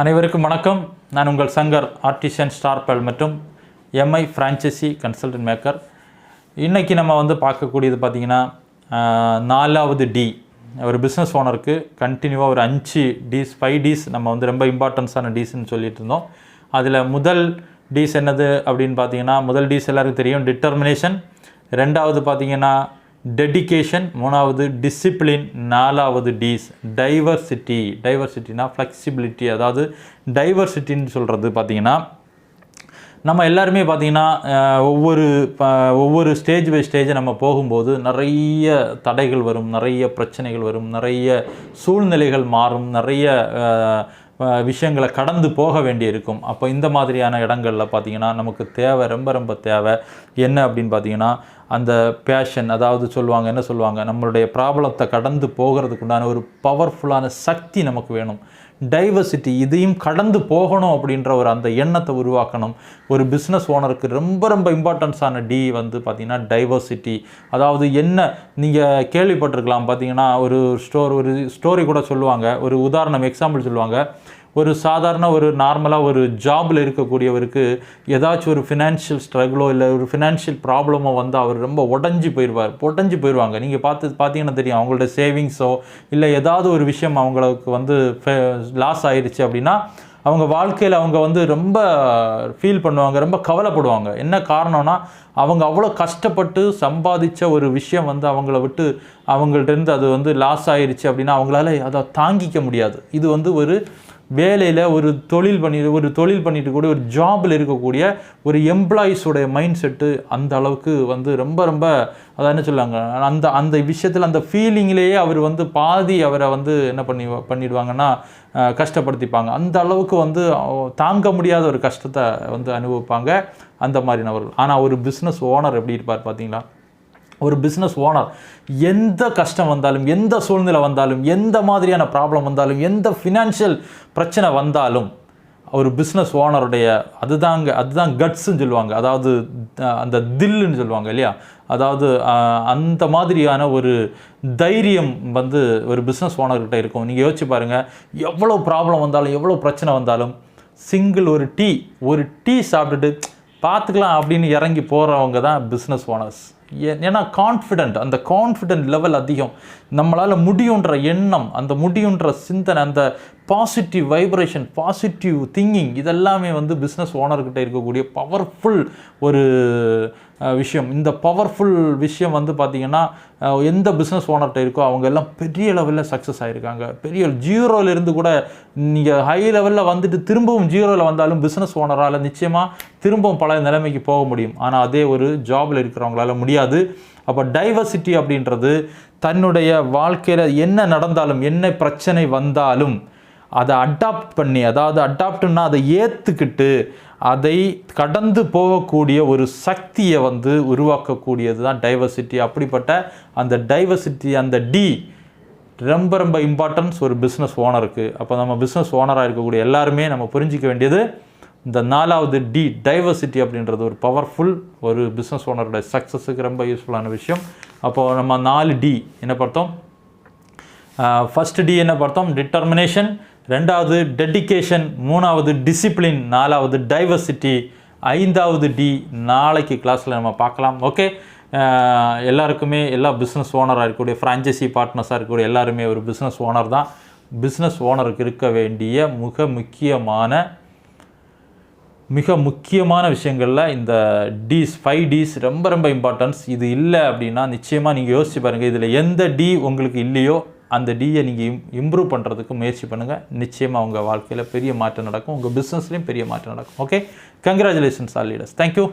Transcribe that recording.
அனைவருக்கும் வணக்கம். நான் உங்கள் சங்கர், ஆர்டிஷியன் ஸ்டார்பல் மற்றும் எம்ஐ ஃப்ரான்ச்சைசி கன்சல்டன்ட் மேக்கர். இன்றைக்கி நம்ம பார்க்கக்கூடியது பார்த்திங்கன்னா 4வது டி. ஒரு பிஸ்னஸ் ஓனருக்கு கண்டினியூவாக ஒரு 5 டீஸ் 5 டீஸ் நம்ம ரொம்ப இம்பார்ட்டன்ஸான டீஸ்ன்னு சொல்லிட்டு இருந்தோம். அதில் முதல் டீஸ் என்னது அப்படின்னு பார்த்தீங்கன்னா, முதல் டீஸ் எல்லாருக்கும் தெரியும், டிட்டர்மினேஷன். ரெண்டாவது பார்த்திங்கன்னா டெடிகேஷன். மூணாவது டிசிப்ளின். 4வது டீஸ் டைவர்சிட்டி. டைவர்சிட்டினா ஃப்ளெக்சிபிலிட்டி. அதாவது டைவர்சிட்டின்னு சொல்கிறது பார்த்திங்கன்னா, நம்ம எல்லாருமே பார்த்திங்கன்னா ஒவ்வொரு ஸ்டேஜ் பை ஸ்டேஜ் நம்ம போகும்போது நிறைய தடைகள் வரும், நிறைய பிரச்சனைகள் வரும், நிறைய சூழ்நிலைகள் மாறும், நிறைய விஷயங்களை கடந்து போக வேண்டி இருக்கும். அப்போ இந்த மாதிரியான இடங்களில் பார்த்திங்கன்னா நமக்கு தேவை, ரொம்ப தேவை என்ன அப்படின்னு பார்த்திங்கன்னா, அந்த பேஷன். அதாவது என்ன சொல்லுவாங்க, நம்மளுடைய ப்ராப்ளத்தை கடந்து போகிறதுக்கு உண்டான ஒரு பவர்ஃபுல்லான சக்தி நமக்கு வேணும். டைவர்சிட்டி, இதையும் கடந்து போகணும் அப்படின்ற அந்த எண்ணத்தை உருவாக்கணும். ஒரு பிஸ்னஸ் ஓனருக்கு ரொம்ப இம்பார்ட்டன்ஸான டி பார்த்திங்கன்னா டைவர்சிட்டி. அதாவது என்ன, நீங்கள் கேள்விப்பட்டிருக்கலாம் பார்த்திங்கன்னா, ஒரு ஸ்டோரி கூட சொல்லுவாங்க. ஒரு உதாரணம், எக்ஸாம்பிள் சொல்லுவாங்க. ஒரு சாதாரண ஒரு நார்மலாக ஒரு ஜாபில் இருக்கக்கூடியவருக்கு ஏதாச்சும் ஒரு ஃபினான்ஷியல் ஸ்ட்ரகிளோ இல்லை ஒரு ஃபினான்ஷியல் ப்ராப்ளமோ அவர் ரொம்ப உடஞ்சி போயிடுவாங்க. நீங்கள் பார்த்தீங்கன்னா தெரியும், அவங்களோட சேவிங்ஸோ இல்லை ஏதாவது ஒரு விஷயம் அவங்களுக்கு லாஸ் ஆயிடுச்சு அப்படின்னா அவங்க வாழ்க்கையில் அவங்க ரொம்ப ஃபீல் பண்ணுவாங்க, ரொம்ப கவலைப்படுவாங்க. என்ன காரணம்னா, அவங்க அவ்வளோ கஷ்டப்பட்டு சம்பாதிச்ச ஒரு விஷயம் அவங்கள விட்டு அவங்கள்ட்டேருந்து அது லாஸ் ஆயிடுச்சு அப்படின்னா அவங்களால அதை தாங்கிக்க முடியாது. இது ஒரு வேலையில் ஒரு தொழில் பண்ணிட்டு கூட ஒரு ஜாபில் இருக்கக்கூடிய ஒரு எம்ப்ளாயீஸோடைய மைண்ட் செட்டு அந்த அளவுக்கு ரொம்ப அதான் என்ன சொல்லுவாங்க, அந்த விஷயத்தில் அந்த ஃபீலிங்லேயே அவர் பாதி அவரை என்ன பண்ணிடுவாங்கன்னா கஷ்டப்படுத்திப்பாங்க. அந்த அளவுக்கு தாங்க முடியாத ஒரு கஷ்டத்தை அனுபவிப்பாங்க அந்த மாதிரி நபர்கள். ஆனால் ஒரு பிஸ்னஸ் ஓனர் எப்படி இருப்பார் பார்த்தீங்களா? ஒரு பிஸ்னஸ் ஓனர் எந்த கஷ்டம் வந்தாலும், எந்த சூழ்நிலை வந்தாலும், எந்த மாதிரியான ப்ராப்ளம் வந்தாலும், எந்த ஃபினான்ஷியல் பிரச்சனை வந்தாலும், ஒரு பிஸ்னஸ் ஓனருடைய அதுதான் கட்ஸ்ன்னு சொல்லுவாங்க. அதாவது அந்த தில்லுன்னு சொல்லுவாங்க இல்லையா? அதாவது அந்த மாதிரியான ஒரு தைரியம் ஒரு பிஸ்னஸ் ஓனர்கிட்ட இருக்கும். நீங்கள் யோசிச்சு பாருங்கள், எவ்வளோ ப்ராப்ளம் வந்தாலும், எவ்வளோ பிரச்சனை வந்தாலும், ஒரு டீ சாப்பிட்டுட்டு பார்த்துக்கலாம் அப்படின்னு இறங்கி போகிறவங்க தான் பிஸ்னஸ் ஓனர்ஸ். ஏன்னா அந்த கான்ஃபிடென்ட் லெவல் அதிகம். நம்மளால் முடியுன்ற எண்ணம், அந்த முடியுன்ற சிந்தனை, அந்த பாசிட்டிவ் வைப்ரேஷன், பாசிட்டிவ் திங்கிங், இதெல்லாமே பிஸ்னஸ் ஓனர்கிட்ட இருக்கக்கூடிய பவர்ஃபுல் ஒரு விஷயம். இந்த பவர்ஃபுல் விஷயம் பார்த்திங்கன்னா எந்த பிஸ்னஸ் ஓனர்கிட்ட இருக்கோ அவங்க எல்லாம் பெரிய லெவலில் சக்ஸஸ் ஆகிருக்காங்க. பெரிய ஜீரோவிலேருந்து கூட நீங்கள் ஹை லெவலில் திரும்பவும் ஜீரோவில் வந்தாலும் பிஸ்னஸ் ஓனரால் நிச்சயமாக திரும்பவும் பழைய நிலைமைக்கு போக முடியும். ஆனால் அதே ஒரு ஜாபில் இருக்கிறவங்களால முடியாது. அப்போ டைவர்சிட்டி அப்படின்றது தன்னுடைய வாழ்க்கையில் என்ன நடந்தாலும், என்ன பிரச்சனை வந்தாலும் அதை அடாப்ட் பண்ணி, அதாவது அடாப்ட்னா அதை ஏற்றுக்கிட்டு அதை கடந்து போகக்கூடிய ஒரு சக்தியை உருவாக்கக்கூடியது தான் டைவர்சிட்டி. அப்படிப்பட்ட அந்த டைவர்சிட்டி, அந்த டி ரொம்ப இம்பார்ட்டன்ஸ் ஒரு பிஸ்னஸ் ஓனருக்கு. அப்போ நம்ம பிஸ்னஸ் ஓனராக இருக்கக்கூடிய எல்லாருமே நம்ம புரிஞ்சிக்க வேண்டியது, இந்த 4வது டி டைவர்சிட்டி அப்படின்றது ஒரு பவர்ஃபுல் ஒரு பிஸ்னஸ் ஓனருடைய சக்ஸஸுக்கு ரொம்ப யூஸ்ஃபுல்லான விஷயம். அப்போது நம்ம 4 டி என்ன பார்த்தோம்? ஃபஸ்ட் டி என்ன பார்த்தோம்? டிட்டர்மினேஷன். 2வது டெடிகேஷன். 3வது டிசிப்ளின். 4வது டைவர்சிட்டி. 5வது டி நாளைக்கு கிளாஸில் நம்ம பார்க்கலாம். ஓகே, எல்லாருக்குமே, எல்லா பிஸ்னஸ் ஓனராக இருக்கக்கூடிய ஃப்ரான்ச்சைசி பார்ட்னர்ஸாக இருக்கக்கூடிய எல்லாருமே ஒரு பிஸ்னஸ் ஓனர் தான். பிஸ்னஸ் ஓனருக்கு இருக்க வேண்டிய மிக முக்கியமான விஷயங்களில் இந்த 5 டீஸ் ரொம்ப இம்பார்ட்டன்ஸ். இது இல்லை அப்படின்னா நிச்சயமாக நீங்கள் யோசிச்சு பாருங்கள், இதில் எந்த டி உங்களுக்கு இல்லையோ அந்த டியை நீங்கள் இம்ப்ரூவ் பண்ணுறதுக்கு முயற்சி பண்ணுங்கள். நிச்சயமாக உங்கள் வாழ்க்கையில் பெரிய மாற்றம் நடக்கும், உங்கள் பிஸ்னஸ்லேயும் பெரிய மாற்றம் நடக்கும். Okay, congratulations all leaders. Thank you.